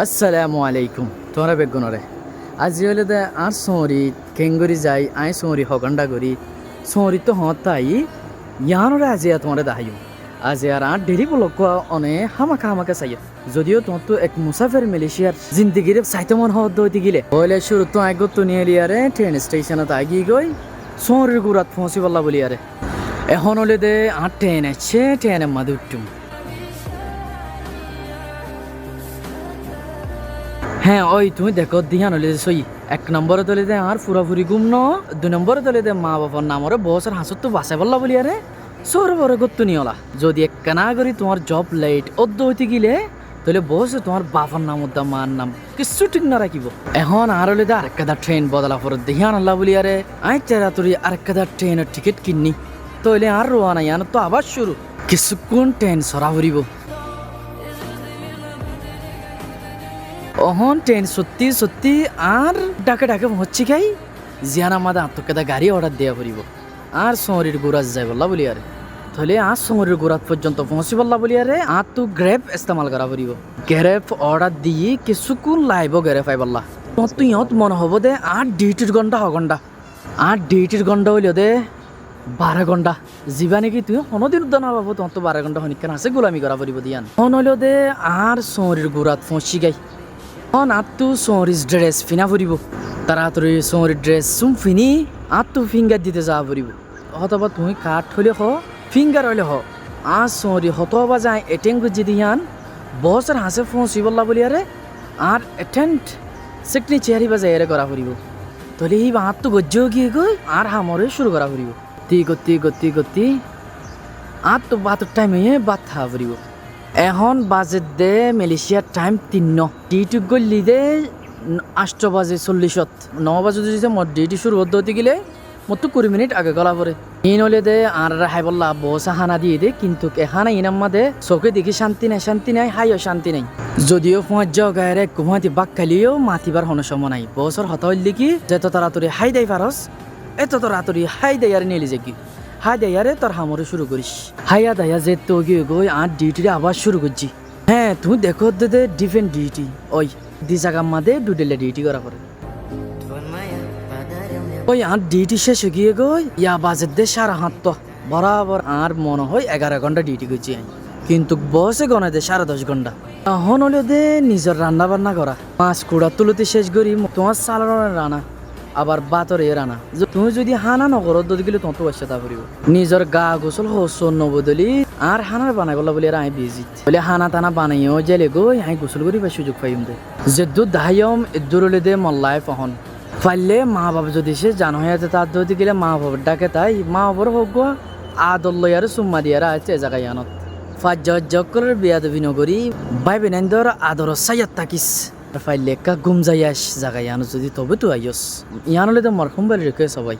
আসসালামু আলাইকুম তোমরা বেগুনরে আজি হলে দে আর সৌরি কেঙ্গুরি যাই আই সৌরি হগন্ডা করি সৌরি তো হতাই ইয়ানরে আজি তোমারে দাহাইম আজি আর আর ডেরি বলক অনে হামাকা হামাকা চাই যদিও তোমার তো এক মুসাফির মালয়েশিয়ার জিন্দগিরে চাইতে মন হওয়া দইতে গিলে বলে শুরু তো আগে তো নিয়ে লিয়ারে ট্রেন স্টেশনত আগি গই সৌরির গুড়াত পৌঁছি বললা বলি আরে এখন হলে দে আর ট্রেন আছে ট্রেনের মাঝে উঠতুম। হ্যাঁ ওই তুমি দেখো দিহান হলে সই এক নম্বরে তলে দে আর পুরাপুরি গুম ন দুই নম্বরে তলে দে মা বাবার নামরে বছর হাসত তো বাসাই বললা বলি আরে সৌর বড় গত্তু নিওলা যদি এক কানা করি তোমার জব লেট অদ্দ হইতে গিলে তাহলে বসে তোমার বাবার নাম উদ্দা মার নাম কিছু ঠিক না রাখিব। এখন আর হলে দে আরেকটা ট্রেন বদলা পর দিহান আল্লাহ বলি আরে আই তেরা তোর আরেকটা ট্রেনের টিকিট কিননি তাহলে আর রোয়া নাই আন তো আবার শুরু কিছুক্ষণ ট্রেন সরা ভরিব। অহন ট্রেন সত্যি সত্যি আর ডাকে ডাকে হচ্ছে খাই জিয়ানা মাদা আত্মকেদা গাড়ি অর্ডার দেওয়া পড়িব আর শহরের গোড়াত যাই বললা বলি আরে তাহলে আর শহরের গোড়াত পর্যন্ত পৌঁছি বললা বলি আরে আর তো গ্রেপ ইস্তেমাল করা পড়িব। গ্রেপ অর্ডার দিয়ে কিছুক্ষণ লাইব গ্রেপ আই বললা তোমার তো ইহত মনে হব দে আর ডিউটির ঘন্টা ঘন্টা আর ডিউটির ঘন্টা হইল দে 12 ঘন্টা যাবা নাকি তুই কোনোদিন উদ্যান হবো তোমার তো 12 ঘন্টা হনিকান আছে গোলামি করা পড়িব দিয়ান হন হইল দে আর শহরের গোড়াত পৌঁছি গাই আত্তু সৌরিস ড্রেস ফিনা ফুরিব তাড়াতাড়ি সৌরির ড্রেস চুম ফিনি আত্তু ফিঙ্গার দিতে যা ফুরিব হতবা তুমি কাঠ হলে হ ফিঙ্গার হলে হ আর সৌরি হতবা যায় এটেন গুজি দিয়ান বছর হাসে ফোঁসি বললা বলি আরে আর এটেন্ট সেকনি চেয়ারি বাজায় এরে করা ফুরিব তাহলে এই আত্তু গজ্জ গিয়ে গই আর হামরে শুরু করা ফুরিব তি গতি আত্তু বাতর টাইমে বাত থা ফুরিব। এখন বাজে দে মালয়েশিয়ার টাইম 3 ডিউটি গলি দে 8 বাজে 40 9 বাজে যদি মোট ডিউটি শুরু হতে গেলে মোট 20 মিনিট আগে গলা পরে ইন হলে দে আর হাই বললা বসা হানা দিয়ে দে কিন্তু এখানে ইনাম মাদে চোখে দেখি শান্তি নাই হাইও শান্তি নাই যদিও পৌঁছ যাও গায়ে কুমাতি বাক খালিও মাতিবার হন সময় নাই বছর হতা হইল কি যেত তাড়াতাড়ি হাই দেয় পারস এত তাড়াতাড়ি হাই দেয় আর নিলি যে কি হাই দেয়ারে তোর হামরে শুরু করিস হাইয়া দাইয়া যে তো গিয়ে গই আর ডিউটি আবার শুরু করছি। হ্যাঁ তুমি দেখো দে ডিফেন্ট ডিউটি ওই দি জায়গার মাঝে ডুডেলে ডিউটি করা পরে ওই আর ডিউটি শেষ হয়ে গিয়ে গই ইয়া বাজের দে 7:30 বরাবর আর মনে হয় 11 ঘন্টা ডিউটি করছি আমি কিন্তু বসে গনে দে 10.5 ঘন্টা এখন হলো দে নিজের রান্না বান্না করা মাছ কুড়া তুলতে শেষ করি তোমার সালানোর রান্না আবার বাতরে রানা তুমি যদি হানা নগর যদি গেলে তোমার তো বাচ্চা পড়িব নিজের গা গোসল হোসন বদলি আর হানার বানাই বলা বলে আই বিজি বলে হানা টানা বানাইও জেলে গই আই গোসল করি বা সুযোগ পাইম দে যে দুধ দাহাইম এদুরলে দে মল্লাই ফহন ফাইলে মা বাবা যদি সে জান হয়ে আছে তার যদি গেলে মা বাবার ডাকে তাই মা বাবার হোক গো আদল লইয়ার সুম্মা দিয়ারা আছে জায়গায় আনত ফাজ্জকরের বিয়া দেবী নগরী ভাই বেনেন্দর আদর সাইয়াত তাকিস ফাইলে কা গুম যাইয়াস জায়গায় আনো যদি তবে তো আইস ইয়ানলে তো মরহুম বাড়ি রেখে সবাই।